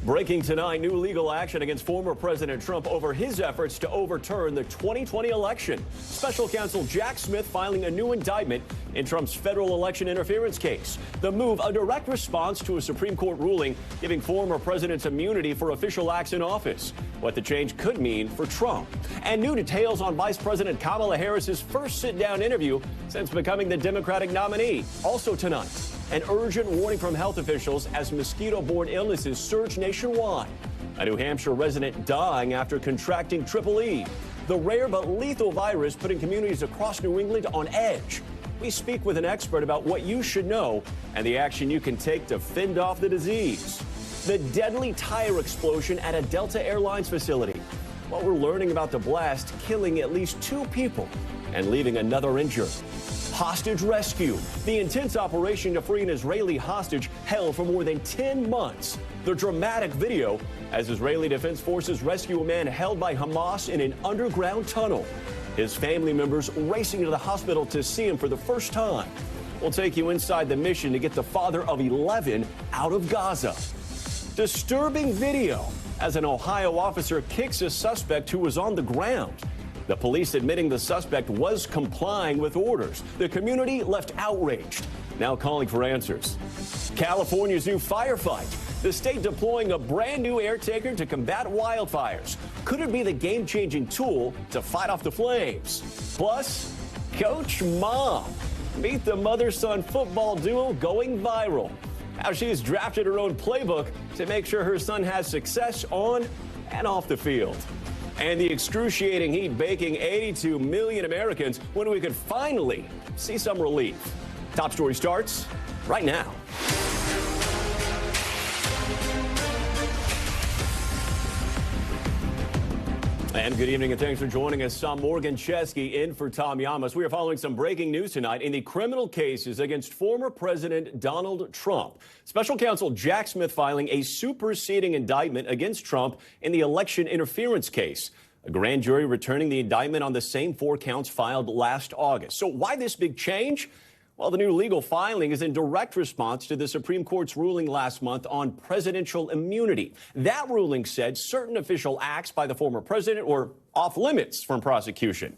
Breaking tonight, new legal action against former President Trump over his efforts to overturn the 2020 election. Special counsel Jack Smith filing a new indictment in Trump's federal election interference case. The move, a direct response to a Supreme Court ruling giving former presidents immunity for official acts in office. What the change could mean for Trump. And new details on Vice President Kamala Harris's first sit-down interview since becoming the Democratic nominee. Also tonight, an urgent warning from health officials as mosquito-borne illnesses surge nationwide. A New Hampshire resident dying after contracting Triple E. The rare but lethal virus putting communities across New England on edge. We speak with an expert about what you should know and the action you can take to fend off the disease. The deadly tire explosion at a Delta Airlines facility. What we're learning about the blast killing at least 2 people and leaving another injured. Hostage rescue. The intense operation to free an Israeli hostage held for more than 10 months. The dramatic video as Israeli Defense Forces rescue a man held by Hamas in an underground tunnel. His family members racing to the hospital to see him for the first time. We'll take you inside the mission to get the father of 11 out of Gaza. Disturbing video as an Ohio officer kicks a suspect who was on the ground. The police admitting the suspect was complying with orders. The community left outraged, now calling for answers. California's new firefight. The state deploying a brand new air tanker to combat wildfires. Could it be the game-changing tool to fight off the flames? Plus, Coach Mom. Meet the mother-son football duo going viral. How she's drafted her own playbook to make sure her son has success on and off the field. And the excruciating heat baking 82 million Americans when we could finally see some relief. Top story starts right now. And good evening and thanks for joining us. I'm Morgan Chesky in for Tom Llamas. We are following some breaking news tonight in the criminal cases against former President Donald Trump. Special counsel Jack Smith filing a superseding indictment against Trump in the election interference case. A grand jury returning the indictment on the same 4 counts filed last August. So why this big change? Well, the new legal filing is in direct response to the Supreme Court's ruling last month on presidential immunity. That ruling said certain official acts by the former president were off limits from prosecution.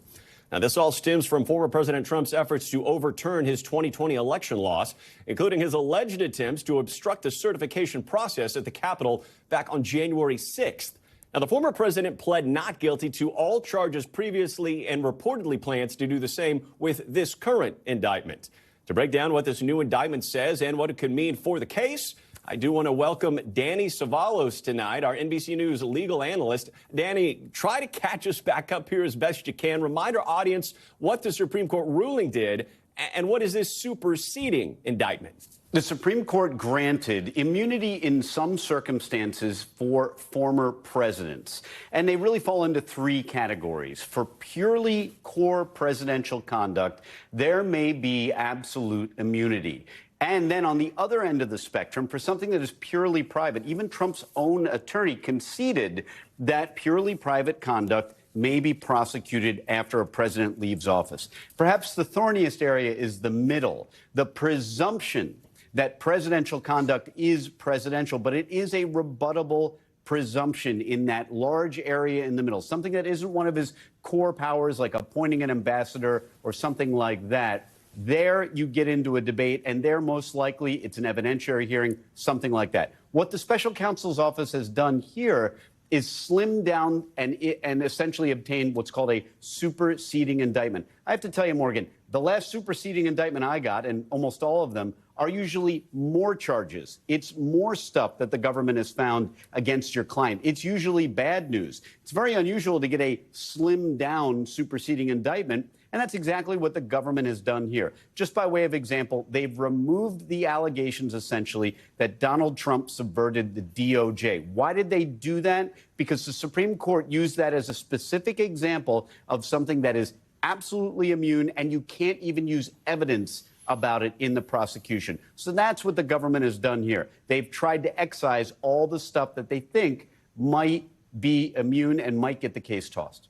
Now, this all stems from former President Trump's efforts to overturn his 2020 election loss, including his alleged attempts to obstruct the certification process at the Capitol back on January 6th. Now, the former president pled not guilty to all charges previously and reportedly plans to do the same with this current indictment. To break down what this new indictment says and what it could mean for the case, I do want to welcome Danny Savalos tonight, our NBC News legal analyst. Danny, try to catch us back up here as best you can. Remind our audience what the Supreme Court ruling did and what is this superseding indictment? The Supreme Court granted immunity in some circumstances for former presidents, and they really fall into 3 categories. For purely core presidential conduct, there may be absolute immunity. And then on the other end of the spectrum, for something that is purely private, even Trump's own attorney conceded that purely private conduct may be prosecuted after a president leaves office. Perhaps the thorniest area is the middle, the presumption that presidential conduct is presidential, but it is a rebuttable presumption in that large area in the middle, something that isn't one of his core powers, like appointing an ambassador or something like that. There you get into a debate, and there most likely it's an evidentiary hearing, something like that. What the special counsel's office has done here is slim down and essentially obtain what's called a superseding indictment. I have to tell you, Morgan, the last superseding indictment I got, and almost all of them, are usually more charges. It's more stuff that the government has found against your client. It's usually bad news. It's very unusual to get a slimmed down superseding indictment, and that's exactly what the government has done here. Just by way of example, they've removed the allegations, essentially, that Donald Trump subverted the DOJ. Why did they do that? Because the Supreme Court used that as a specific example of something that is absolutely immune, and you can't even use evidence about it in the prosecution. So that's what the government has done here. They've tried to excise all the stuff that they think might be immune and might get the case tossed.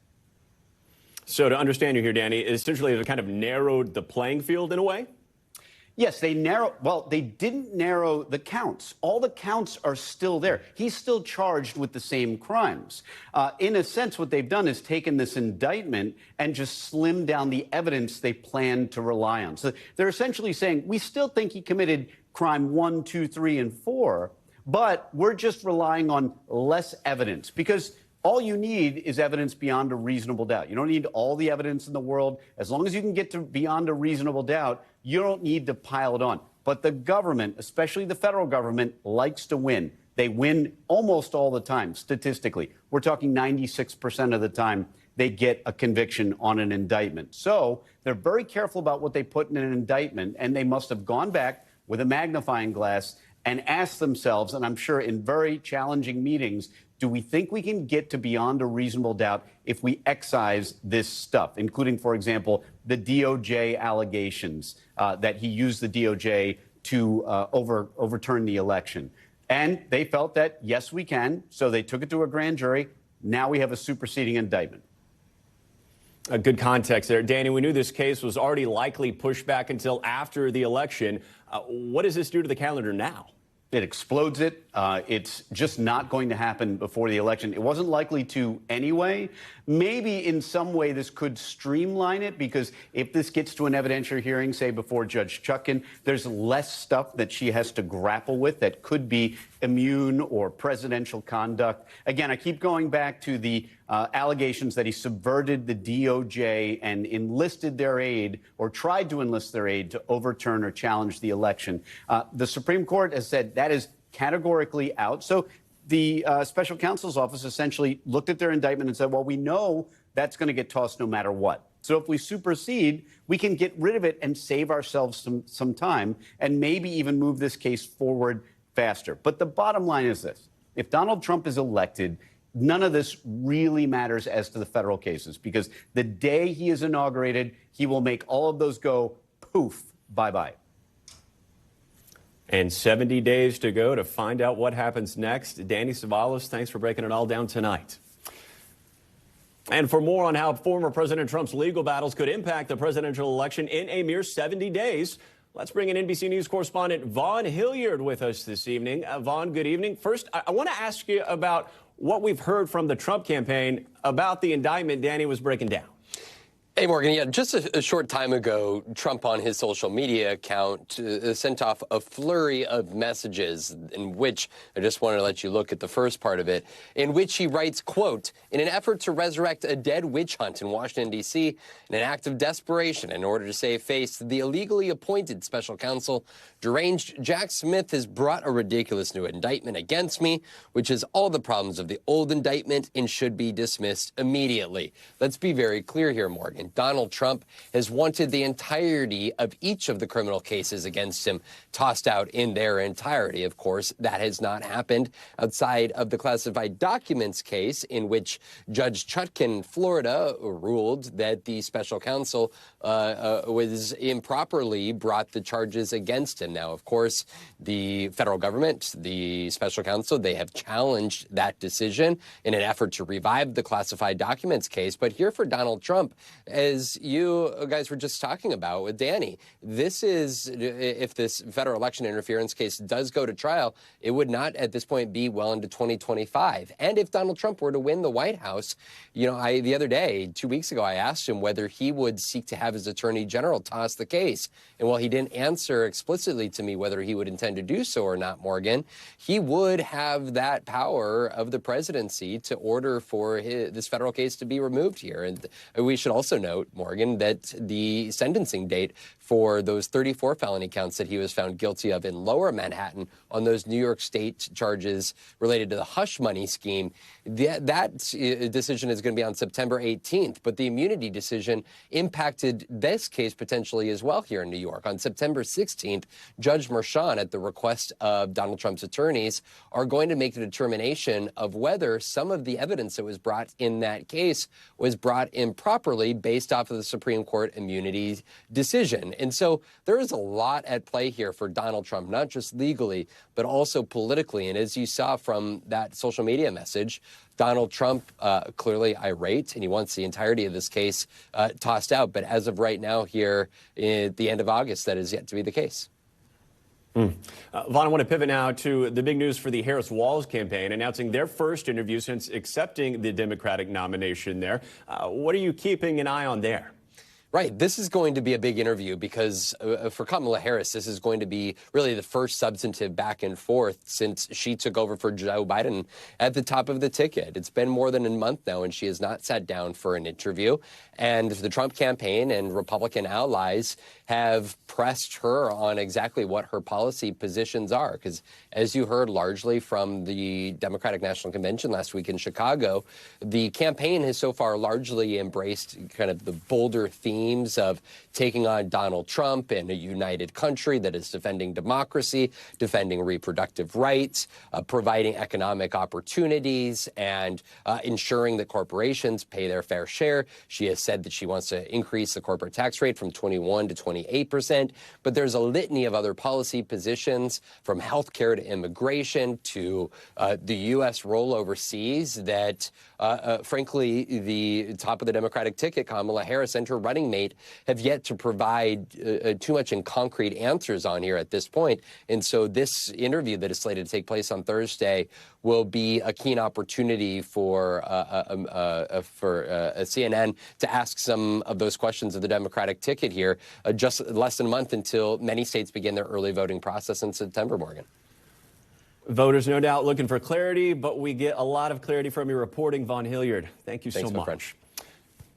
So to understand you here, Danny, essentially they've kind of narrowed the playing field in a way? Yes, they didn't narrow the counts. All the counts are still there. He's still charged with the same crimes. In a sense, what they've done is taken this indictment and just slimmed down the evidence they plan to rely on. So they're essentially saying, we still think he committed crime 1, 2, 3, and 4, but we're just relying on less evidence because all you need is evidence beyond a reasonable doubt. You don't need all the evidence in the world. As long as you can get to beyond a reasonable doubt, you don't need to pile it on. But the government, especially the federal government, likes to win. They win almost all the time, statistically. We're talking 96% of the time they get a conviction on an indictment. So they're very careful about what they put in an indictment, and they must have gone back with a magnifying glass and asked themselves, and I'm sure in very challenging meetings, do we think we can get to beyond a reasonable doubt if we excise this stuff, including, for example, the DOJ allegations that he used the DOJ to overturn the election? And they felt that, yes, we can. So they took it to a grand jury. Now we have a superseding indictment. A good context there. Danny, we knew this case was already likely pushed back until after the election. What does this do to the calendar now? It explodes it. It's just not going to happen before the election. It wasn't likely to anyway. Maybe in some way this could streamline it, because if this gets to an evidentiary hearing, say before Judge Chutkan, there's less stuff that she has to grapple with that could be immune or presidential conduct. Again, I keep going back to the allegations that he subverted the DOJ and enlisted their aid, or tried to enlist their aid, to overturn or challenge the election. The Supreme Court has said that is categorically out. So the special counsel's office essentially looked at their indictment and said, well, we know that's going to get tossed no matter what. So if we supersede, we can get rid of it and save ourselves some time and maybe even move this case forward faster. But the bottom line is this. If Donald Trump is elected, none of this really matters as to the federal cases, because the day he is inaugurated, he will make all of those go poof, bye-bye. And 70 days to go to find out what happens next. Danny Savalas, thanks for breaking it all down tonight. And for more on how former President Trump's legal battles could impact the presidential election in a mere 70 days, let's bring in NBC News correspondent Vaughn Hilliard with us this evening. Vaughn, good evening. First, I want to ask you about what we've heard from the Trump campaign about the indictment Danny was breaking down. Hey, Morgan. Yeah, just a short time ago, Trump on his social media account sent off a flurry of messages in which, I just wanted to let you look at the first part of it, in which he writes, quote, in an effort to resurrect a dead witch hunt in Washington, D.C., in an act of desperation in order to save face, the illegally appointed special counsel, deranged Jack Smith, has brought a ridiculous new indictment against me, which has all the problems of the old indictment and should be dismissed immediately. Let's be very clear here, Morgan. Donald Trump has wanted the entirety of each of the criminal cases against him tossed out in their entirety. Of course, that has not happened outside of the classified documents case, in which Judge Chutkan, Florida, ruled that the special counsel was improperly brought the charges against him. Now, of course, the federal government, the special counsel, they have challenged that decision in an effort to revive the classified documents case. But here for Donald Trump, as you guys were just talking about with Danny, this is, if this federal election interference case does go to trial, it would not at this point be well into 2025. And if Donald Trump were to win the White House, you know, the other day, 2 weeks ago, I asked him whether he would seek to have his attorney general toss the case. And while he didn't answer explicitly to me whether he would intend to do so or not, Morgan, he would have that power of the presidency to order for this federal case to be removed here. And we should also note, Morgan, that the sentencing date for those 34 felony counts that he was found guilty of in Lower Manhattan on those New York State charges related to the hush money scheme, that decision is going to be on September 18th. But the immunity decision impacted this case potentially as well here in New York. On September 16th, Judge Merchan, at the request of Donald Trump's attorneys, are going to make the determination of whether some of the evidence that was brought in that case was brought improperly based based off of the Supreme Court immunity decision. And so there is a lot at play here for Donald Trump, not just legally, but also politically. And as you saw from that social media message, Donald Trump clearly irate, and he wants the entirety of this case tossed out. But as of right now here at the end of August, that is yet to be the case. Vaughn, I want to pivot now to the big news for the Harris-Walz campaign, announcing their first interview since accepting the Democratic nomination there. What are you keeping an eye on there? Right. This is going to be a big interview because for Kamala Harris, this is going to be really the first substantive back and forth since she took over for Joe Biden at the top of the ticket. It's been more than a month now, and she has not sat down for an interview. And the Trump campaign and Republican allies have pressed her on exactly what her policy positions are. Because as you heard largely from the Democratic National Convention last week in Chicago, the campaign has so far largely embraced kind of the bolder themes of taking on Donald Trump and a united country that is defending democracy, defending reproductive rights, providing economic opportunities, and ensuring that corporations pay their fair share. She has said that she wants to increase the corporate tax rate from 21 to 28%. But there's a litany of other policy positions, from health care to immigration to the U.S. role overseas that, frankly, the top of the Democratic ticket, Kamala Harris, and her running mate have yet to provide too much in concrete answers on here at this point. And so this interview that is slated to take place on Thursday will be a keen opportunity for CNN to ask some of those questions of the Democratic ticket here, just less than a month until many states begin their early voting process in September, Morgan. Voters, no doubt, looking for clarity, but we get a lot of clarity from your reporting, Vaughn Hilliard. Thank you so much.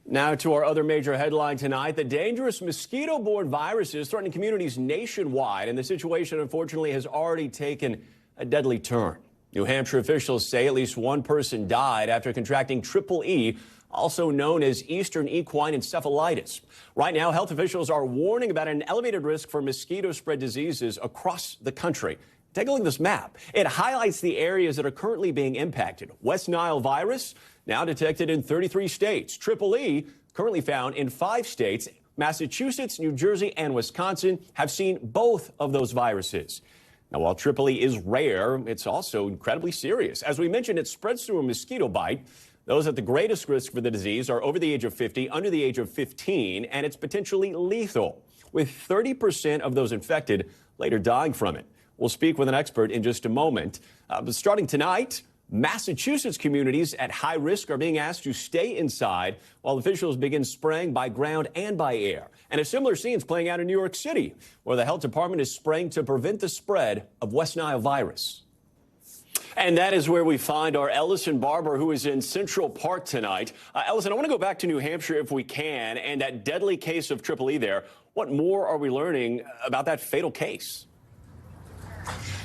Now to our other major headline tonight. The dangerous mosquito-borne viruses threatening communities nationwide, and the situation, unfortunately, has already taken a deadly turn. New Hampshire officials say at least one person died after contracting triple E, also known as Eastern equine encephalitis. Right now, health officials are warning about an elevated risk for mosquito-spread diseases across the country. Take a look at this map. It highlights the areas that are currently being impacted. West Nile virus, now detected in 33 states. Triple E, currently found in 5 states. Massachusetts, New Jersey, and Wisconsin have seen both of those viruses. Now, while triple E is rare, it's also incredibly serious. As we mentioned, it spreads through a mosquito bite. Those at the greatest risk for the disease are over the age of 50, under the age of 15, and it's potentially lethal, with 30% of those infected later dying from it. We'll speak with an expert in just a moment. But starting tonight, Massachusetts communities at high risk are being asked to stay inside while officials begin spraying by ground and by air. And a similar scene is playing out in New York City, where the health department is spraying to prevent the spread of West Nile virus. And that is where we find our Ellison Barber, who is in Central Park tonight. Ellison, I want to go back to New Hampshire if we can, and that deadly case of triple E there. What more are we learning about that fatal case?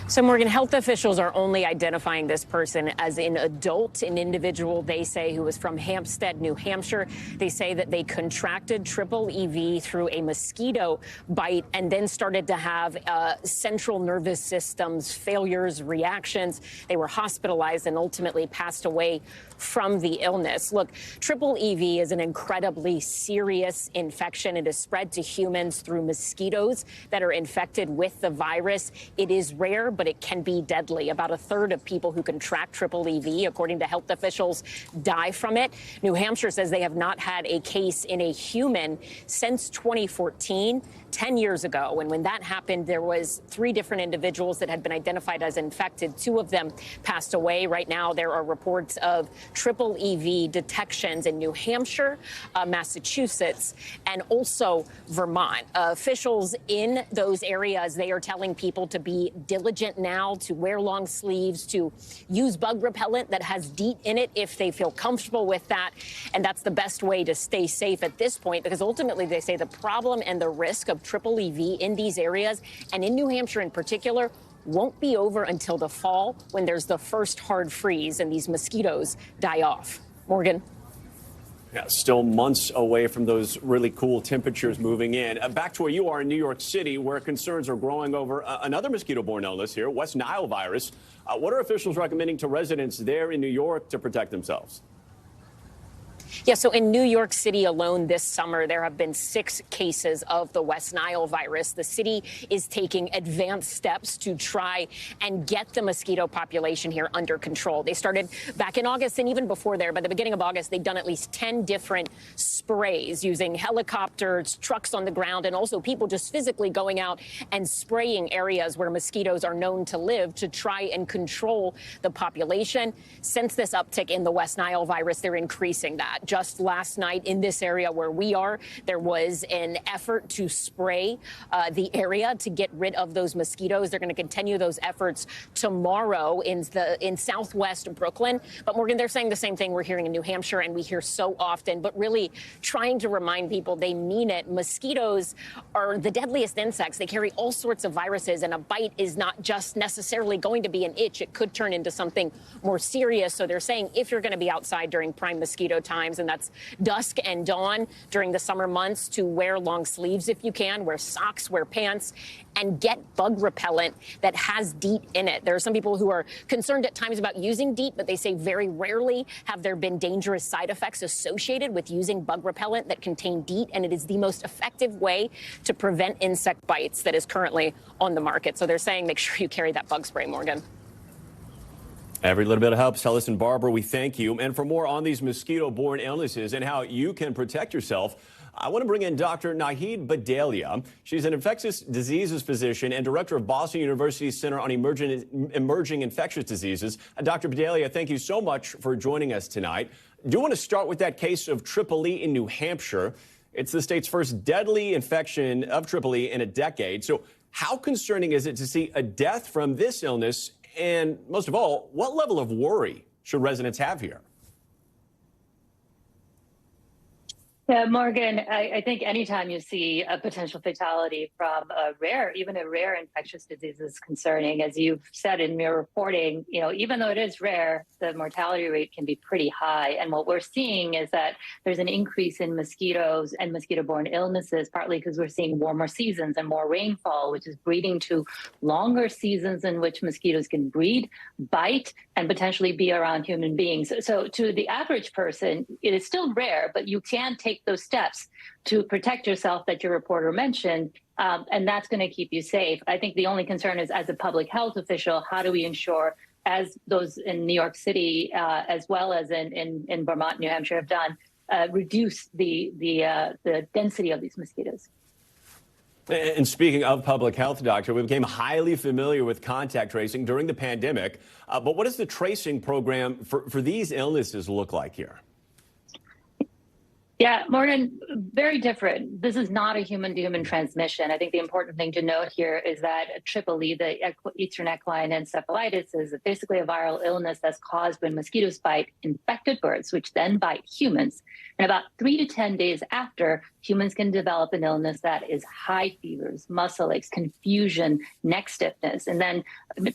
So, Morgan, health officials are only identifying this person as an adult, an individual, they say, who was from Hampstead, New Hampshire. They say that they contracted triple EV through a mosquito bite and then started to have central nervous systems failures, reactions. They were hospitalized and ultimately passed away from the illness. Look, triple EV is an incredibly serious infection. It is spread to humans through mosquitoes that are infected with the virus. It is rare, but it can be deadly. About a third of people who contract triple EV, according to health officials, die from it. New Hampshire says they have not had a case in a human since 2014, 10 years ago. And when that happened, there was 3 different individuals that had been identified as infected. 2 of them passed away. Right now, there are reports of triple EV detections in New Hampshire, Massachusetts, and also Vermont. Officials in those areas, they are telling people to be diligent now, to wear long sleeves, to use bug repellent that has DEET in it if they feel comfortable with that. And that's the best way to stay safe at this point, because ultimately they say the problem and the risk of triple EV in these areas, and in New Hampshire in particular, won't be over until the fall, when there's the first hard freeze and these mosquitoes die off. Morgan. Yeah, still months away from those really cool temperatures moving in. Back to where you are in New York City, where concerns are growing over another mosquito-borne illness here, West Nile virus. What are officials recommending to residents there in New York to protect themselves? Yeah, so in New York City alone this summer, there have been 6 cases of the West Nile virus. The city is taking advanced steps to try and get the mosquito population here under control. They started back in August, and even before there, by the beginning of August, they'd done at least 10 different sprays using helicopters, trucks on the ground, and also people just physically going out and spraying areas where mosquitoes are known to live to try and control the population. Since this uptick in the West Nile virus, they're increasing that. Just last night in this area where we are, there was an effort to spray the area to get rid of those mosquitoes. They're going to continue those efforts tomorrow in southwest Brooklyn. But Morgan, they're saying the same thing we're hearing in New Hampshire, and we hear so often, but really trying to remind people they mean it. Mosquitoes are the deadliest insects. They carry all sorts of viruses, and a bite is not just necessarily going to be an itch. It could turn into something more serious. So they're saying if you're going to be outside during prime mosquito times, and that's dusk and dawn during the summer months, to wear long sleeves if you can, wear socks, wear pants, and get bug repellent that has DEET in it. There are some people who are concerned at times about using DEET, but they say very rarely have there been dangerous side effects associated with using bug repellent that contain DEET, and it is the most effective way to prevent insect bites that is currently on the market. So they're saying make sure you carry that bug spray, Morgan. Every little bit helps. Listen, Barbara, we thank you. And for more on these mosquito-borne illnesses and how you can protect yourself, I want to bring in Dr. Nahid Badalia. She's an infectious diseases physician and director of Boston University's Center on Emerging Infectious Diseases. Dr. Badalia, thank you so much for joining us tonight. I do want to start with that case of Triple E in New Hampshire. It's the state's first deadly infection of Triple E in a decade. So how concerning is it to see a death from this illness? And most of all, what level of worry should residents have here? Yeah, Morgan, I think anytime you see a potential fatality from even a rare infectious disease is concerning. As you've said in your reporting, even though it is rare, the mortality rate can be pretty high. And what we're seeing is that there's an increase in mosquitoes and mosquito-borne illnesses, partly because we're seeing warmer seasons and more rainfall, which is breeding to longer seasons in which mosquitoes can breed, bite, and potentially be around human beings. So to the average person, it is still rare, but you can take those steps to protect yourself that your reporter mentioned, and that's going to keep you safe. I think the only concern is, as a public health official, how do we ensure, as those in New York City as well as in Vermont, New Hampshire have done, reduce the density of these mosquitoes. And speaking of public health, doctor, we became highly familiar with contact tracing during the pandemic. But what does the tracing program for these illnesses look like here? Yeah, Morgan, very different. This is not a human-to-human transmission. I think the important thing to note here is that Triple E, the Eastern equine encephalitis, is basically a viral illness that's caused when mosquitoes bite infected birds, which then bite humans. And about 3 to 10 days after, humans can develop an illness that is high fevers, muscle aches, confusion, neck stiffness, and then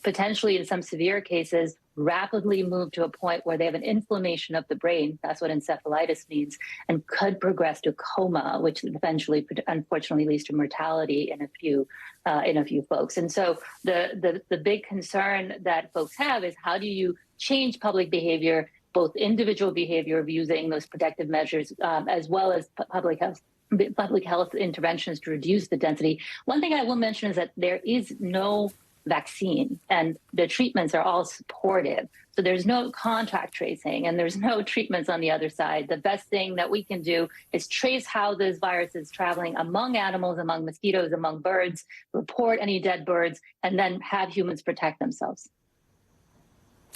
potentially in some severe cases, rapidly move to a point where they have an inflammation of the brain. That's what encephalitis means, and could progress to coma, which eventually, unfortunately, leads to mortality in a few folks. And so the big concern that folks have is, how do you change public behavior, both individual behavior of using those protective measures, as well as public health interventions to reduce the density. One thing I will mention is that there is no vaccine, and the treatments are all supportive. So there's no contact tracing, and there's no treatments on the other side. The best thing that we can do is trace how this virus is traveling among animals, among mosquitoes, among birds, report any dead birds, and then have humans protect themselves.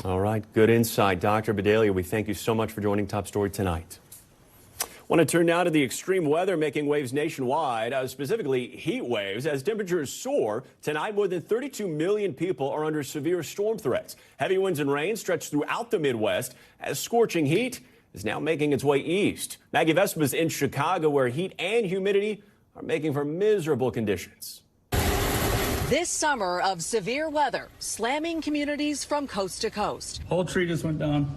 All right, good insight. Dr. Badalia, we thank you so much for joining Top Story tonight. Want to turn now to the extreme weather making waves nationwide, specifically heat waves. As temperatures soar tonight, more than 32 million people are under severe storm threats. Heavy winds and rain stretch throughout the Midwest as scorching heat is now making its way east. Maggie Vespa's in Chicago, where heat and humidity are making for miserable conditions. This summer of severe weather slamming communities from coast to coast. Whole tree just went down.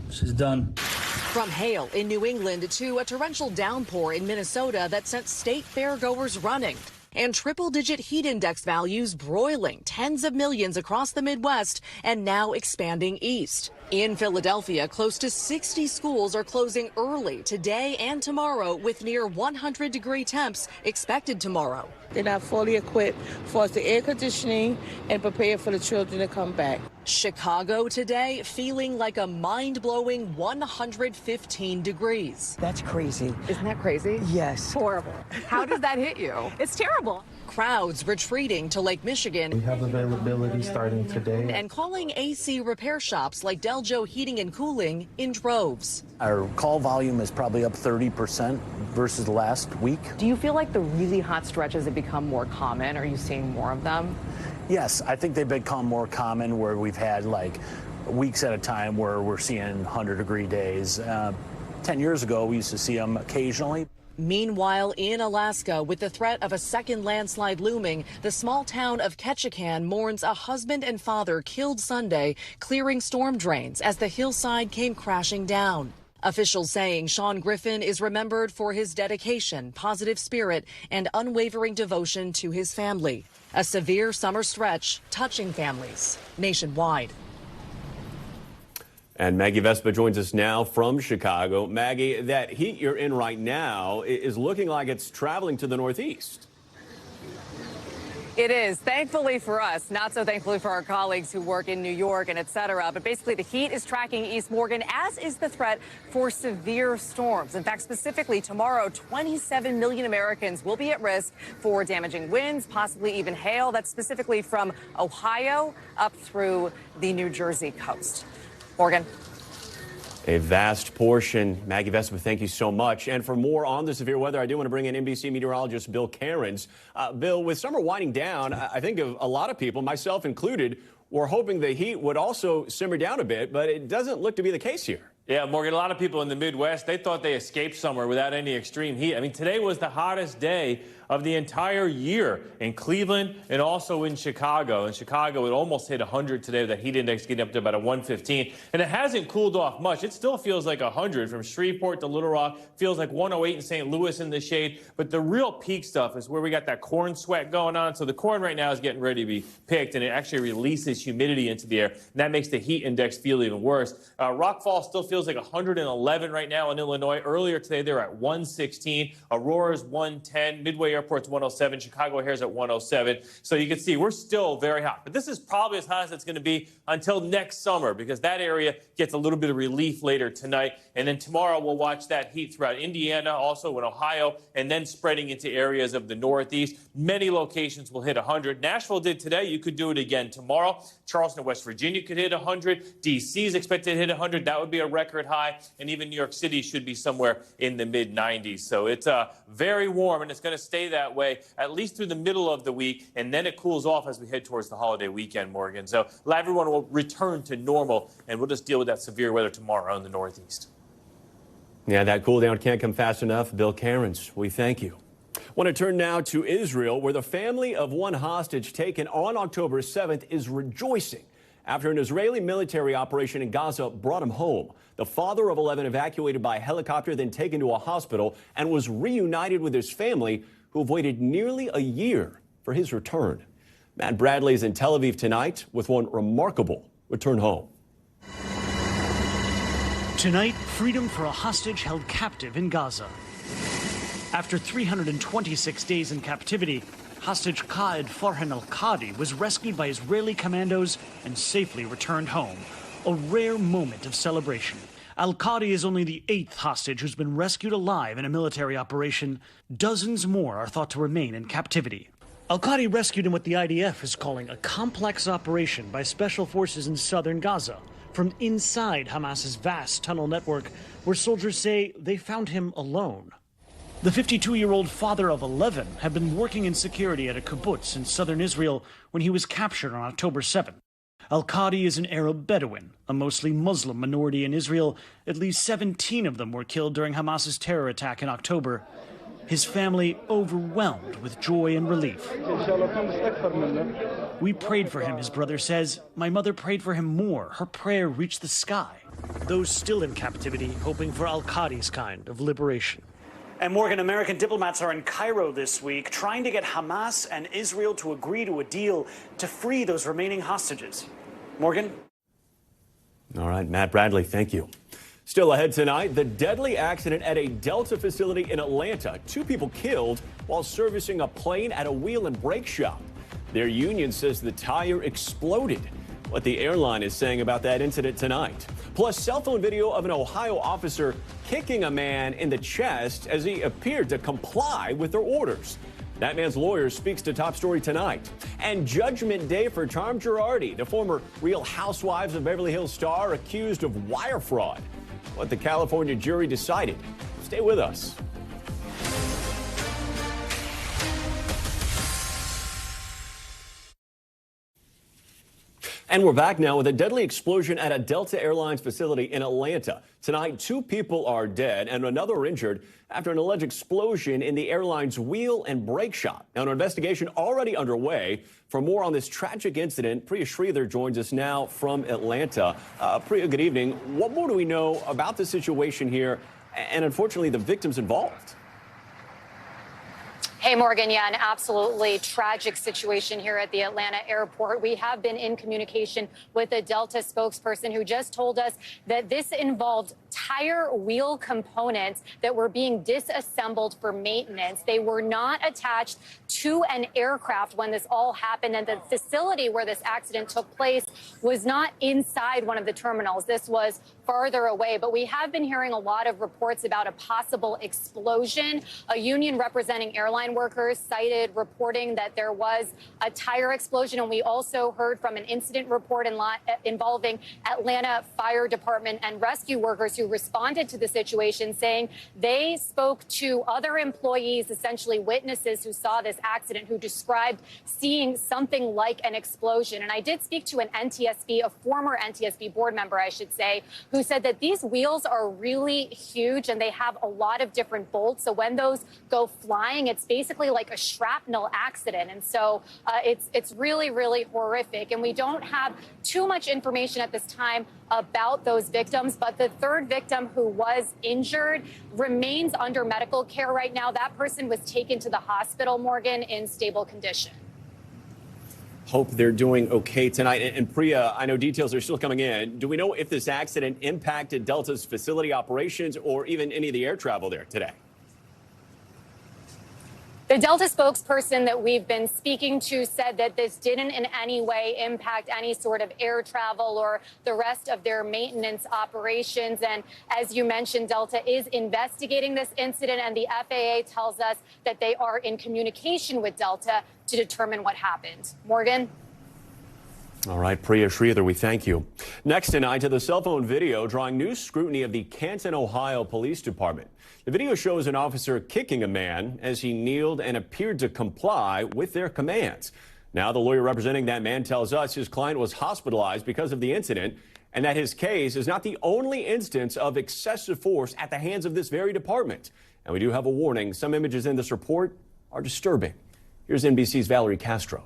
She's done. From hail in New England to a torrential downpour in Minnesota that sent state fairgoers running, and triple-digit heat index values broiling tens of millions across the Midwest and now expanding east. In Philadelphia, close to 60 schools are closing early today and tomorrow with near 100-degree temps expected tomorrow. They're not fully equipped for the air conditioning and prepared for the children to come back. Chicago today feeling like a mind-blowing 115 degrees. That's crazy. Isn't that crazy? Yes. Horrible. How does that hit you? It's terrible. Crowds retreating to Lake Michigan. We have availability starting today. And calling AC repair shops like Deljo Heating and Cooling in droves. Our call volume is probably up 30% versus last week. Do you feel like the really hot stretches have become more common? Are you seeing more of them? Yes, I think they've become more common where we've had like weeks at a time where we're seeing 100-degree days. 10 years ago, we used to see them occasionally. Meanwhile, in Alaska, with the threat of a second landslide looming, the small town of Ketchikan mourns a husband and father killed Sunday clearing storm drains as the hillside came crashing down. Officials saying Sean Griffin is remembered for his dedication, positive spirit, and unwavering devotion to his family. A severe summer stretch touching families nationwide. And Maggie Vespa joins us now from Chicago. Maggie, that heat you're in right now is looking like it's traveling to the northeast. It is, thankfully for us, not so thankfully for our colleagues who work in New York and et cetera. But basically, the heat is tracking East Morgan, as is the threat for severe storms. In fact, specifically tomorrow, 27 million Americans will be at risk for damaging winds, possibly even hail. That's specifically from Ohio up through the New Jersey coast. Morgan. A vast portion. Maggie Vespa, thank you so much. And for more on the severe weather, I do want to bring in NBC meteorologist Bill Cairns. Bill, with summer winding down, I think of a lot of people, myself included, were hoping the heat would also simmer down a bit, but it doesn't look to be the case here. Yeah, Morgan, a lot of people in the Midwest, they thought they escaped summer without any extreme heat. I mean, today was the hottest day of the entire year in Cleveland and also in Chicago. In Chicago, it almost hit 100 today, that heat index getting up to about a 115. And it hasn't cooled off much. It still feels like 100 from Shreveport to Little Rock. Feels like 108 in St. Louis in the shade. But the real peak stuff is where we got that corn sweat going on. So the corn right now is getting ready to be picked, and it actually releases humidity into the air. And that makes the heat index feel even worse. Rock Falls still feels like 111 right now in Illinois. Earlier today, they were at 116. Aurora's 110. Midway Airport's 107. Chicago O'Hare's at 107. So you can see we're still very hot. But this is probably as hot as it's going to be until next summer, because that area gets a little bit of relief later tonight. And then tomorrow we'll watch that heat throughout Indiana, also in Ohio, and then spreading into areas of the Northeast. Many locations will hit 100. Nashville did today. You could do it again tomorrow. Charleston, West Virginia could hit 100. D.C. is expected to hit 100. That would be a record high. And even New York City should be somewhere in the mid-90s. So it's very warm, and it's going to stay that way at least through the middle of the week. And then it cools off as we head towards the holiday weekend, Morgan. So everyone will return to normal, and we'll just deal with that severe weather tomorrow in the Northeast. Yeah, that cool down can't come fast enough. Bill Cairns, we thank you. Want to turn now to Israel, where the family of one hostage taken on October 7th is rejoicing after an Israeli military operation in Gaza brought him home. The father of 11 evacuated by helicopter, then taken to a hospital, and was reunited with his family, who have waited nearly a year for his return. Matt Bradley is in Tel Aviv tonight with one remarkable return home. Tonight, freedom for a hostage held captive in Gaza. After 326 days in captivity, hostage Qa'ed Farhan al-Qadi was rescued by Israeli commandos and safely returned home. A rare moment of celebration. Al-Qadi is only the 8th hostage who's been rescued alive in a military operation. Dozens more are thought to remain in captivity. Al-Qadi rescued in what the IDF is calling a complex operation by special forces in southern Gaza, from inside Hamas's vast tunnel network, where soldiers say they found him alone. The 52-year-old father of 11 had been working in security at a kibbutz in southern Israel when he was captured on October 7th. Al-Qadi is an Arab Bedouin, a mostly Muslim minority in Israel. At least 17 of them were killed during Hamas's terror attack in October. His family overwhelmed with joy and relief. We prayed for him, his brother says. My mother prayed for him more. Her prayer reached the sky. Those still in captivity hoping for Al-Qadi's kind of liberation. And Morgan, American diplomats are in Cairo this week trying to get Hamas and Israel to agree to a deal to free those remaining hostages. Morgan? All right, Matt Bradley, thank you. Still ahead tonight, the deadly accident at a Delta facility in Atlanta. 2 people killed while servicing a plane at a wheel and brake shop. Their union says the tire exploded. What the airline is saying about that incident tonight. Plus, cell phone video of an Ohio officer kicking a man in the chest as he appeared to comply with their orders. That man's lawyer speaks to Top Story tonight. And Judgment Day for Tom Girardi, the former Real Housewives of Beverly Hills star accused of wire fraud. What the California jury decided. Stay with us. And we're back now with a deadly explosion at a Delta Airlines facility in Atlanta. Tonight, 2 people are dead and another injured after an alleged explosion in the airline's wheel and brake shop. Now, an investigation already underway. For more on this tragic incident, Priya Sridhar joins us now from Atlanta. Priya, good evening. What more do we know about the situation here and, unfortunately, the victims involved? Hey, Morgan. Yeah, an absolutely tragic situation here at the Atlanta airport. We have been in communication with a Delta spokesperson who just told us that this involved tire wheel components that were being disassembled for maintenance. They were not attached to an aircraft when this all happened, and the facility where this accident took place was not inside one of the terminals. This was farther away, but we have been hearing a lot of reports about a possible explosion. A union representing airline workers cited reporting that there was a tire explosion, and we also heard from an incident report involving Atlanta Fire Department and rescue workers who responded to the situation, saying they spoke to other employees, essentially witnesses who saw this accident, who described seeing something like an explosion. And I did speak to an NTSB, a former NTSB board member, I should say, who said that these wheels are really huge and they have a lot of different bolts. So when those go flying, it's basically like a shrapnel accident. And so it's really, really horrific. And we don't have too much information at this time about those victims, but the third victim who was injured remains under medical care right now. That person was taken to the hospital, Morgan, in stable condition. Hope they're doing okay tonight. And Priya, I know details are still coming in. Do we know if this accident impacted Delta's facility operations or even any of the air travel there today? The Delta spokesperson that we've been speaking to said that this didn't in any way impact any sort of air travel or the rest of their maintenance operations. And as you mentioned, Delta is investigating this incident, and the FAA tells us that they are in communication with Delta to determine what happened. Morgan? All right, Priya Sridhar, we thank you. Next tonight, to the cell phone video drawing new scrutiny of the Canton, Ohio Police Department. The video shows an officer kicking a man as he kneeled and appeared to comply with their commands. Now, the lawyer representing that man tells us his client was hospitalized because of the incident and that his case is not the only instance of excessive force at the hands of this very department. And we do have a warning. Some images in this report are disturbing. Here's NBC's Valerie Castro.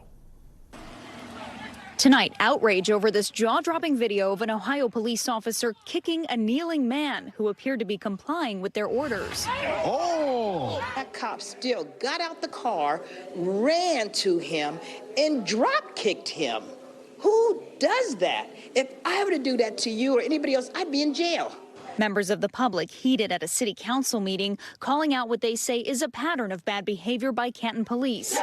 Tonight, outrage over this jaw-dropping video of an Ohio police officer kicking a kneeling man who appeared to be complying with their orders. Oh! That cop still got out the car, ran to him, and drop-kicked him. Who does that? If I were to do that to you or anybody else, I'd be in jail. Members of the public heated at a city council meeting, calling out what they say is a pattern of bad behavior by Canton police,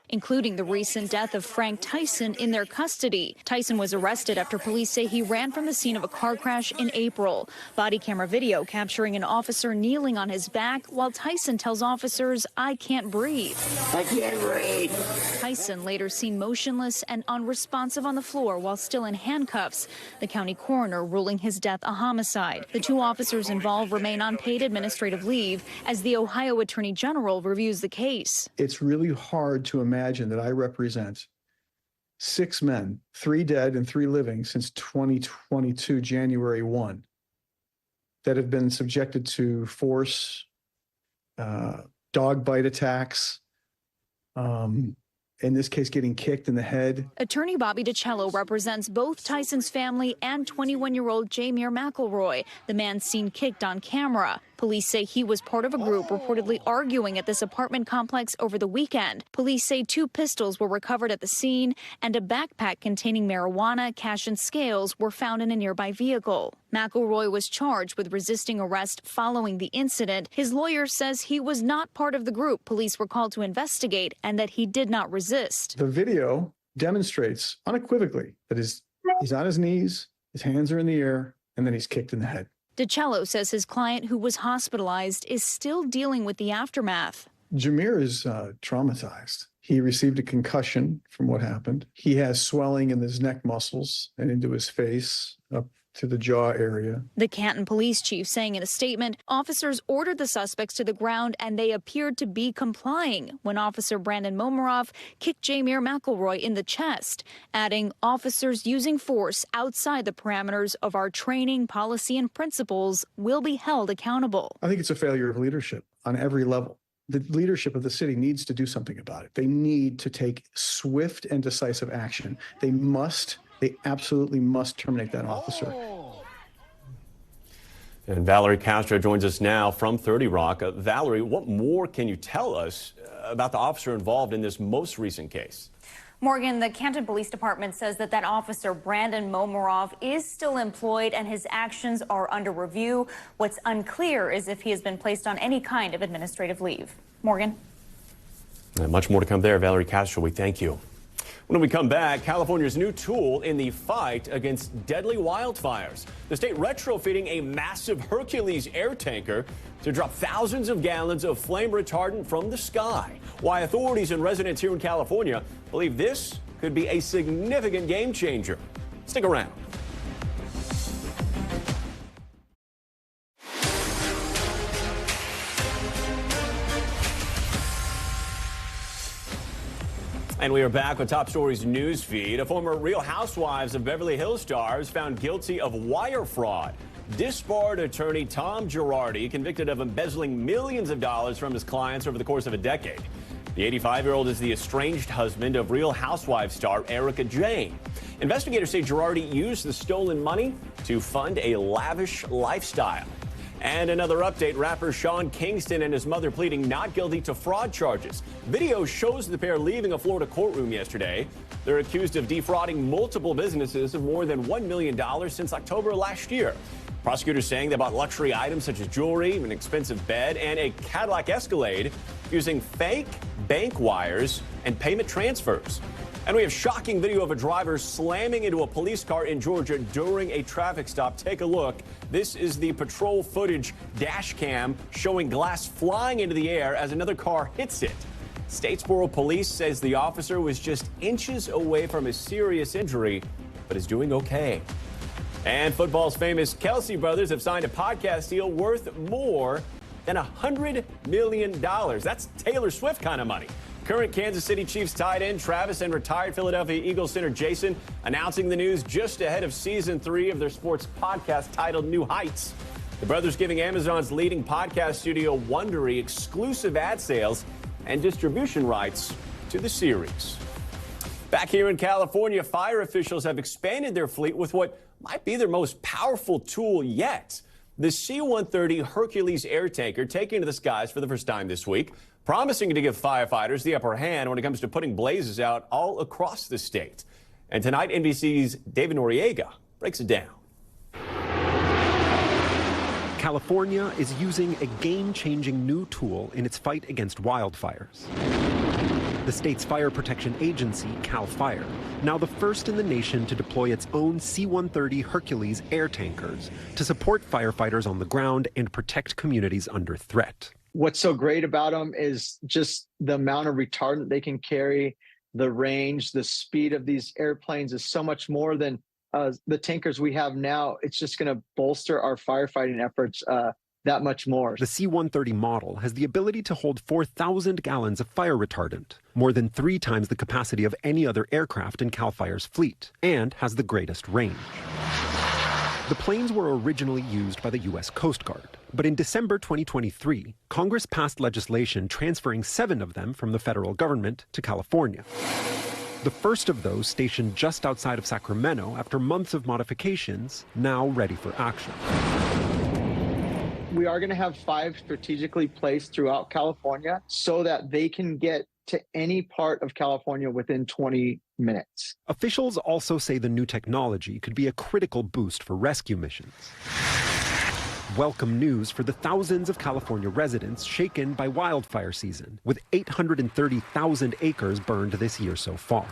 including the recent death of Frank Tyson in their custody. Tyson was arrested after police say he ran from the scene of a car crash in April. Body camera video capturing an officer kneeling on his back while Tyson tells officers, "I can't breathe." I can't breathe. Tyson later seen motionless and unresponsive on the floor while still in handcuffs. The county coroner ruling his death a homicide. The 2 officers involved remain on paid administrative leave as the Ohio Attorney General reviews the case. It's really hard to imagine that I represent 6 men, 3 dead and 3 living since 2022, January 1, that have been subjected to force, dog bite attacks, in this case, getting kicked in the head. Attorney Bobby DiCello represents both Tyson's family and 21-year-old Jamir McElroy, the man seen kicked on camera. Police say he was part of a group reportedly arguing at this apartment complex over the weekend. Police say 2 pistols were recovered at the scene, and a backpack containing marijuana, cash, and scales were found in a nearby vehicle. McElroy was charged with resisting arrest following the incident. His lawyer says he was not part of the group police were called to investigate and that he did not resist. The video demonstrates unequivocally that he's on his knees, his hands are in the air, and then he's kicked in the head. DiCello says his client, who was hospitalized, is still dealing with the aftermath. Jameer is traumatized. He received a concussion from what happened. He has swelling in his neck muscles and into his face, up to the jaw area. The Canton police chief saying in a statement, officers ordered the suspects to the ground and they appeared to be complying when Officer Brandon Momarov kicked Jameer McElroy in the chest, adding officers using force outside the parameters of our training, policy, and principles will be held accountable. I think it's a failure of leadership on every level. The leadership of the city needs to do something about it. They need to take swift and decisive action. They absolutely must terminate that officer. And Valerie Castro joins us now from 30 Rock. Valerie, what more can you tell us about the officer involved in this most recent case? Morgan, the Canton Police Department says that officer, Brandon Momarov, is still employed and his actions are under review. What's unclear is if he has been placed on any kind of administrative leave. Morgan? And much more to come there. Valerie Castro, we thank you. When we come back, California's new tool in the fight against deadly wildfires. The state retrofitting a massive Hercules air tanker to drop thousands of gallons of flame retardant from the sky. Why authorities and residents here in California believe this could be a significant game changer. Stick around. And we are back with Top Stories news feed. A former Real Housewives of Beverly Hills star is found guilty of wire fraud. Disbarred attorney Tom Girardi convicted of embezzling millions of dollars from his clients over the course of a decade. The 85-year-old is the estranged husband of Real Housewives star Erica Jane. Investigators say Girardi used the stolen money to fund a lavish lifestyle. And another update, rapper Sean Kingston and his mother pleading not guilty to fraud charges. Video shows the pair leaving a Florida courtroom yesterday. They're accused of defrauding multiple businesses of more than $1 million since October last year. Prosecutors saying they bought luxury items such as jewelry, an expensive bed, and a Cadillac Escalade using fake bank wires and payment transfers. And we have shocking video of a driver slamming into a police car in Georgia during a traffic stop. Take a look. This is the patrol footage dash cam showing glass flying into the air as another car hits it. Statesboro Police says the officer was just inches away from a serious injury, but is doing okay. And football's famous Kelsey brothers have signed a podcast deal worth more than $100 million. That's Taylor Swift kind of money. Current Kansas City Chiefs tight end Travis and retired Philadelphia Eagles center Jason announcing the news just ahead of season 3 of their sports podcast titled New Heights. The brothers giving Amazon's leading podcast studio Wondery exclusive ad sales and distribution rights to the series. Back here in California, fire officials have expanded their fleet with what might be their most powerful tool yet. The C-130 Hercules air tanker taken to the skies for the first time this week, promising to give firefighters the upper hand when it comes to putting blazes out all across the state. And tonight, NBC's David Noriega breaks it down. California is using a game-changing new tool in its fight against wildfires. The state's fire protection agency, CAL FIRE, now the first in the nation to deploy its own C-130 Hercules air tankers to support firefighters on the ground and protect communities under threat. What's so great about them is just the amount of retardant they can carry, the range, the speed of these airplanes is so much more than the tankers we have now. It's just going to bolster our firefighting efforts that much more. The C-130 model has the ability to hold 4,000 gallons of fire retardant, more than 3 times the capacity of any other aircraft in CAL FIRE's fleet, and has the greatest range. The planes were originally used by the U.S. Coast Guard, but in December 2023, Congress passed legislation transferring 7 of them from the federal government to California. The first of those, stationed just outside of Sacramento after months of modifications, now ready for action. We are going to have 5 strategically placed throughout California so that they can get to any part of California within 20 minutes. Officials also say the new technology could be a critical boost for rescue missions. Welcome news for the thousands of California residents shaken by wildfire season, with 830,000 acres burned this year so far.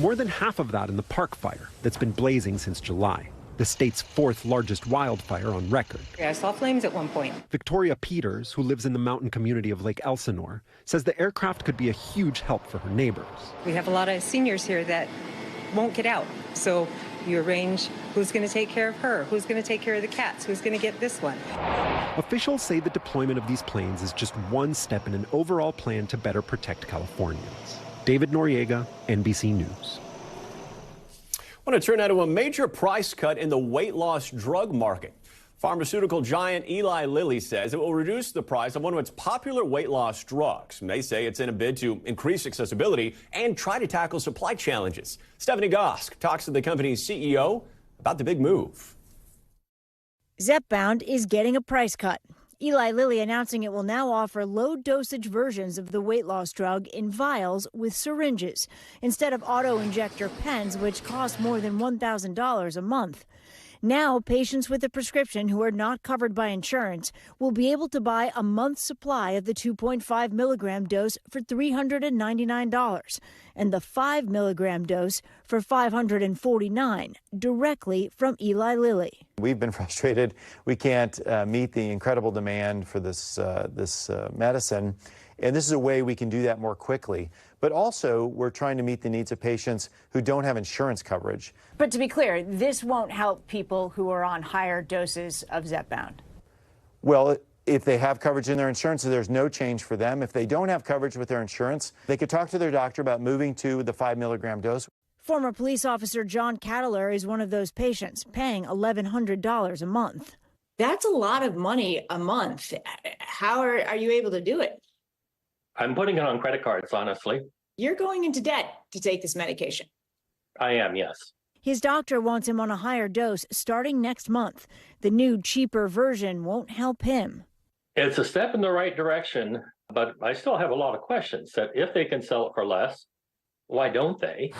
More than half of that in the Park Fire that's been blazing since July, the state's 4th largest wildfire on record. I saw flames at one point. Victoria Peters, who lives in the mountain community of Lake Elsinore, says the aircraft could be a huge help for her neighbors. We have a lot of seniors here that won't get out. So you arrange who's going to take care of her, who's going to take care of the cats, who's going to get this one. Officials say the deployment of these planes is just one step in an overall plan to better protect Californians. David Noriega, NBC News. I want to turn now to a major price cut in the weight loss drug market. Pharmaceutical giant Eli Lilly says it will reduce the price of one of its popular weight loss drugs. They say it's in a bid to increase accessibility and try to tackle supply challenges. Stephanie Gosk talks to the company's CEO about the big move. Zepbound is getting a price cut. Eli Lilly announcing it will now offer low-dosage versions of the weight loss drug in vials with syringes, instead of auto-injector pens, which cost more than $1,000 a month. Now, patients with a prescription who are not covered by insurance will be able to buy a month's supply of the 2.5 milligram dose for $399 and the 5 milligram dose for $549 directly from Eli Lilly. We've been frustrated. We can't meet the incredible demand for this medicine. And this is a way we can do that more quickly. But also, we're trying to meet the needs of patients who don't have insurance coverage. But to be clear, this won't help people who are on higher doses of Zepbound. Well, if they have coverage in their insurance, there's no change for them. If they don't have coverage with their insurance, they could talk to their doctor about moving to the 5 milligram dose. Former police officer John Cattler is one of those patients, paying $1,100 a month. That's a lot of money a month. How are you able to do it? I'm putting it on credit cards, honestly. You're going into debt to take this medication. I am, yes. His doctor wants him on a higher dose starting next month. The new, cheaper version won't help him. It's a step in the right direction, but I still have a lot of questions that if they can sell it for less, why don't they?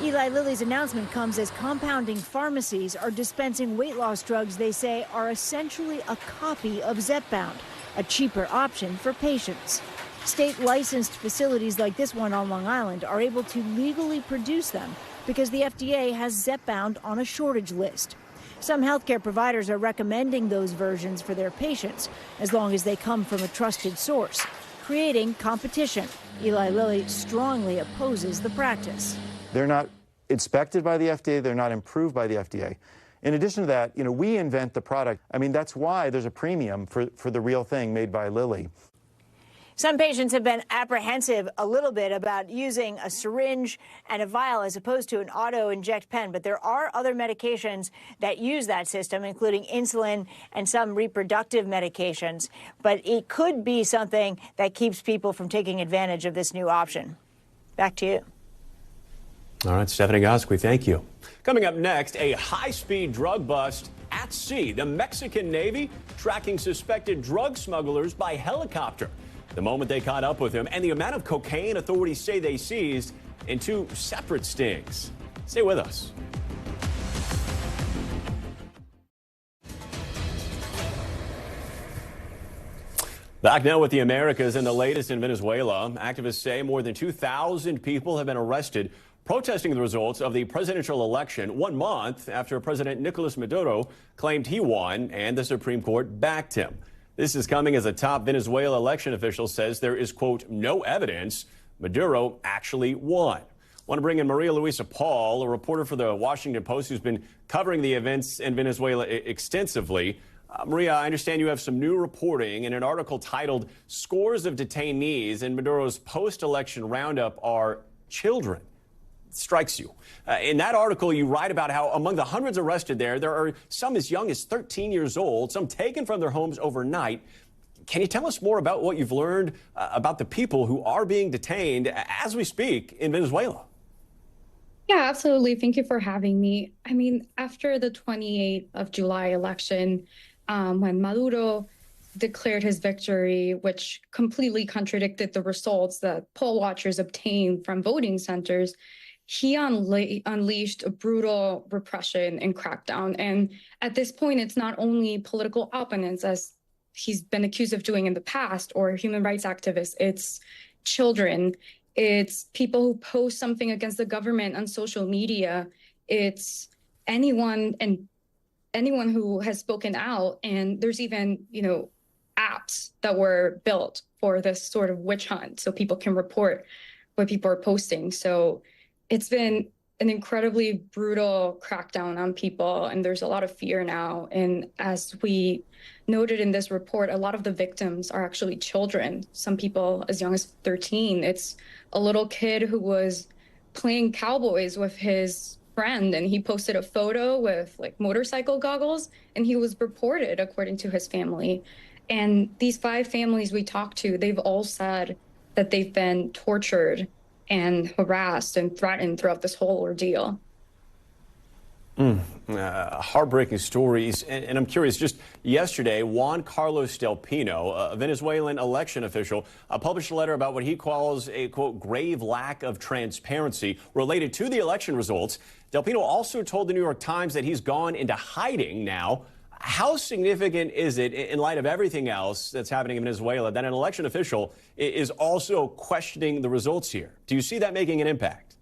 Eli Lilly's announcement comes as compounding pharmacies are dispensing weight loss drugs they say are essentially a copy of Zepbound, a cheaper option for patients. State-licensed facilities like this one on Long Island are able to legally produce them because the FDA has Zepbound on a shortage list. Some healthcare providers are recommending those versions for their patients as long as they come from a trusted source, creating competition. Eli Lilly strongly opposes the practice. They're not inspected by the FDA. They're not approved by the FDA. In addition to that, we invent the product. I mean, that's why there's a premium for the real thing made by Lilly. Some patients have been apprehensive a little bit about using a syringe and a vial as opposed to an auto-inject pen. But there are other medications that use that system, including insulin and some reproductive medications. But it could be something that keeps people from taking advantage of this new option. Back to you. All right, Stephanie Gosk, we thank you. Coming up next, a high-speed drug bust at sea. The Mexican Navy tracking suspected drug smugglers by helicopter. The moment they caught up with him and the amount of cocaine authorities say they seized in 2 separate stings. Stay with us. Back now with the Americas and the latest in Venezuela. Activists say more than 2,000 people have been arrested protesting the results of the presidential election 1 month after President Nicolas Maduro claimed he won and the Supreme Court backed him. This is coming as a top Venezuela election official says there is, quote, no evidence Maduro actually won. I want to bring in Maria Luisa Paul, a reporter for the Washington Post who's been covering the events in Venezuela extensively. Maria, I understand you have some new reporting in an article titled Scores of Detainees in Maduro's Post-Election Roundup Are Children. Strikes you. In that article, you write about how among the hundreds arrested there are some as young as 13 years old, some taken from their homes overnight. Can you tell us more about what you've learned about the people who are being detained as we speak in Venezuela? Yeah, absolutely. Thank you for having me. I mean, after the 28th of July election, when Maduro declared his victory, which completely contradicted the results that poll watchers obtained from voting centers, he unleashed a brutal repression and crackdown. And at this point, it's not only political opponents, as he's been accused of doing in the past, or human rights activists, it's children, it's people who post something against the government on social media, it's anyone who has spoken out. And there's even, apps that were built for this sort of witch hunt so people can report what people are posting. So it's been an incredibly brutal crackdown on people, and there's a lot of fear now. And as we noted in this report, a lot of the victims are actually children, some people as young as 13. It's a little kid who was playing cowboys with his friend, and he posted a photo with motorcycle goggles, and he was reported, according to his family. And these 5 families we talked to, they've all said that they've been tortured and harassed and threatened throughout this whole ordeal. Heartbreaking stories. And I'm curious, just yesterday, Juan Carlos Del Pino, a Venezuelan election official, published a letter about what he calls a, quote, grave lack of transparency related to the election results. Del Pino also told the New York Times that he's gone into hiding now. How significant is it, in light of everything else that's happening in Venezuela, that an election official is also questioning the results here? Do you see that making an impact?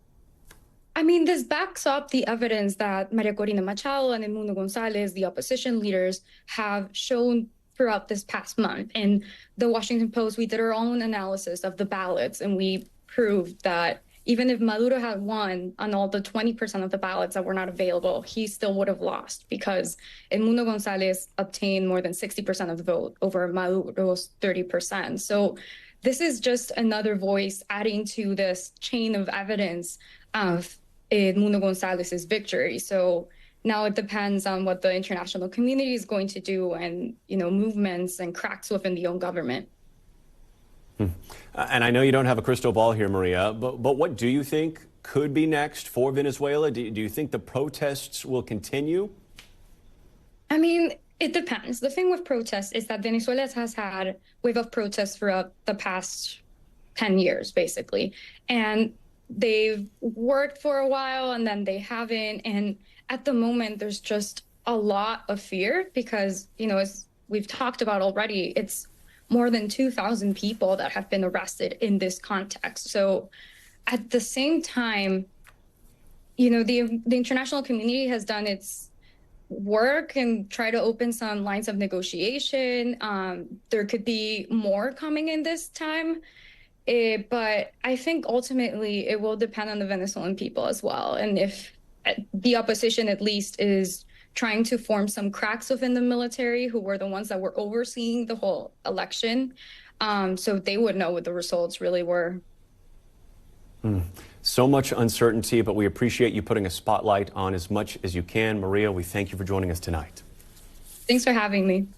I mean, this backs up the evidence that Maria Corina Machado and Edmundo Gonzalez, the opposition leaders, have shown throughout this past month. In the Washington Post, we did our own analysis of the ballots, and we proved that even if Maduro had won on all the 20% of the ballots that were not available, he still would have lost, because Edmundo Gonzalez obtained more than 60% of the vote over Maduro's 30%. So this is just another voice adding to this chain of evidence of Edmundo Gonzalez's victory. So now it depends on what the international community is going to do, and, movements and cracks within the own government. And I know you don't have a crystal ball here, Maria, but what do you think could be next for Venezuela? Do you think the protests will continue? I mean, it depends. The thing with protests is that Venezuela has had a wave of protests throughout the past 10 years, basically. And they've worked for a while, and then they haven't. And at the moment, there's just a lot of fear because, as we've talked about already, it's more than 2,000 people that have been arrested in this context. So at the same time, the international community has done its work and try to open some lines of negotiation. There could be more coming in this time. But I think ultimately it will depend on the Venezuelan people as well. And if the opposition at least is trying to form some cracks within the military, who were the ones that were overseeing the whole election, so they would know what the results really were. So much uncertainty, but we appreciate you putting a spotlight on as much as you can. Maria, we thank you for joining us tonight. Thanks for having me.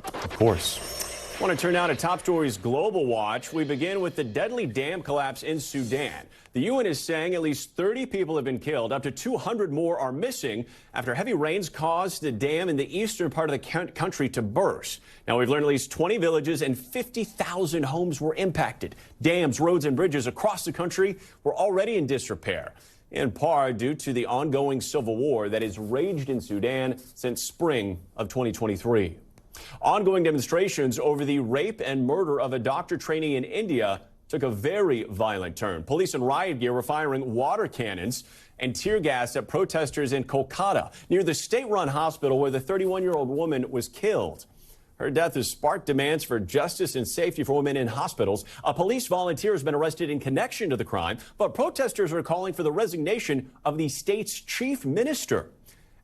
Of course. I want to turn now to Top Stories Global Watch. We begin with the deadly dam collapse in Sudan. The UN is saying at least 30 people have been killed. Up to 200 more are missing after heavy rains caused the dam in the eastern part of the country to burst. Now, we've learned at least 20 villages and 50,000 homes were impacted. Dams, roads, and bridges across the country were already in disrepair, in part due to the ongoing civil war that has raged in Sudan since spring of 2023. Ongoing demonstrations over the rape and murder of a doctor trainee in India took a very violent turn. Police in riot gear were firing water cannons and tear gas at protesters in Kolkata, near the state-run hospital where the 31-year-old woman was killed. Her death has sparked demands for justice and safety for women in hospitals. A police volunteer has been arrested in connection to the crime, but protesters are calling for the resignation of the state's chief minister.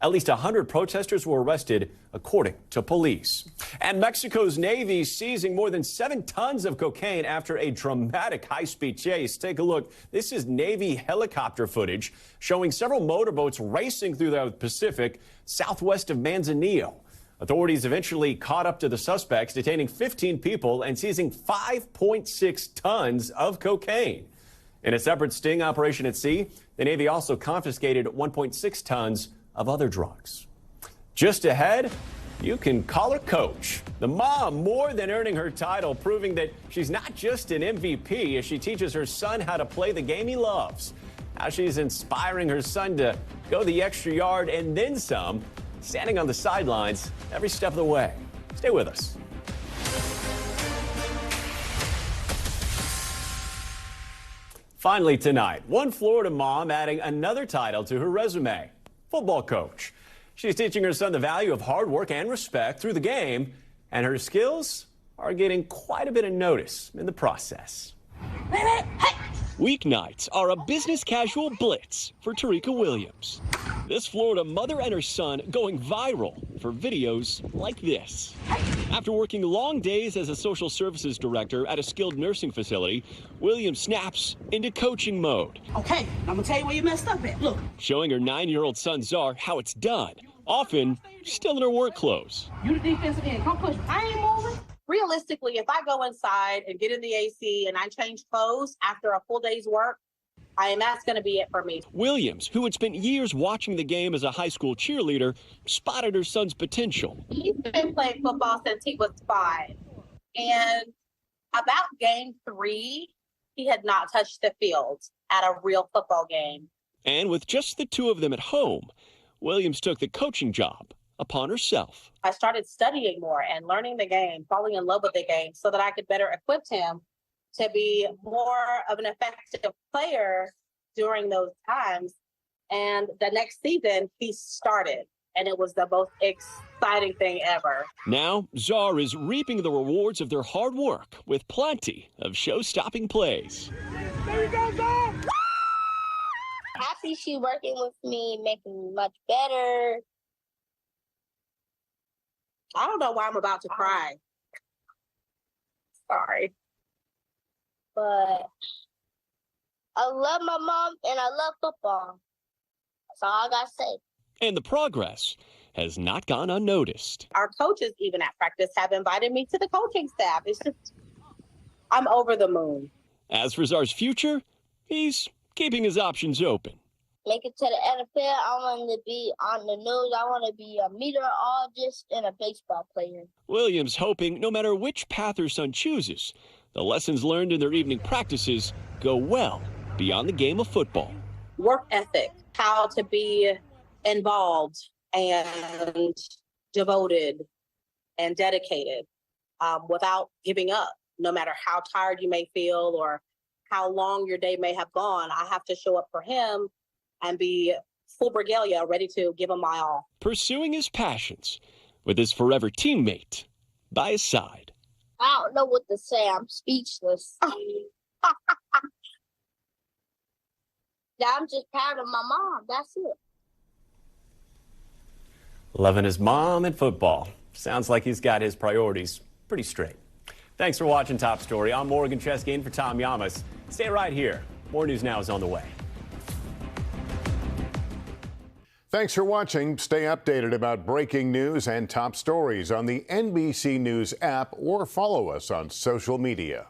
At least 100 protesters were arrested, according to police. And Mexico's Navy seizing more than 7 tons of cocaine after a dramatic high-speed chase. Take a look. This is Navy helicopter footage showing several motorboats racing through the Pacific southwest of Manzanillo. Authorities eventually caught up to the suspects, detaining 15 people and seizing 5.6 tons of cocaine. In a separate sting operation at sea, the Navy also confiscated 1.6 tons of other drugs. Just ahead, You can call her coach. The mom more than earning her title, proving that she's not just an MVP as she teaches her son how to play the game he loves. How she's inspiring her son to go the extra yard and then some, standing on the sidelines every step of the way. Stay with us. Finally tonight, one Florida mom adding another title to her resume, football coach. She's teaching her son the value of hard work and respect through the game, and her skills are getting quite a bit of notice in the process. Weeknights are a business casual blitz for Tarika Williams. This Florida mother and her son going viral for videos like this. After working long days as a social services director at a skilled nursing facility, Williams snaps into coaching mode. Okay, I'm gonna tell you where you messed up at. Look. Showing her 9-year-old son Czar how it's done, often still in her work clothes. You the defensive end. Come push me. I ain't moving. Realistically, if I go inside and get in the AC and I change clothes after a full day's work, that's going to be it for me. Williams, who had spent years watching the game as a high school cheerleader, spotted her son's potential. He's been playing football since he was 5. And about game 3, he had not touched the field at a real football game. And with just the two of them at home, Williams took the coaching job upon herself. I started studying more and learning the game, falling in love with the game so that I could better equip him to be more of an effective player during those times. And the next season, he started, and it was the most exciting thing ever. Now, Czar is reaping the rewards of their hard work with plenty of show-stopping plays. There you go, Czar! Happy she working with me, making me much better. I don't know why I'm about to cry. Sorry. But I love my mom and I love football. That's all I got to say. And the progress has not gone unnoticed. Our coaches, even at practice, have invited me to the coaching staff. It's just, I'm over the moon. As for Czar's future, he's keeping his options open. Make it to the NFL. I want to be on the news. I want to be a meteorologist and a baseball player. Williams hoping no matter which path her son chooses, the lessons learned in their evening practices go well beyond the game of football. Work ethic, how to be involved and devoted and dedicated without giving up, no matter how tired you may feel or how long your day may have gone. I have to show up for him and be full regalia, ready to give him my all. Pursuing his passions with his forever teammate by his side. I don't know what to say. I'm speechless. I'm just proud of my mom. That's it. Loving his mom and football. Sounds like he's got his priorities pretty straight. Thanks for watching Top Story. I'm Morgan Chesky in for Tom Llamas. Stay right here. More News Now is on the way. Thanks for watching. Stay updated about breaking news and top stories on the NBC News app or follow us on social media.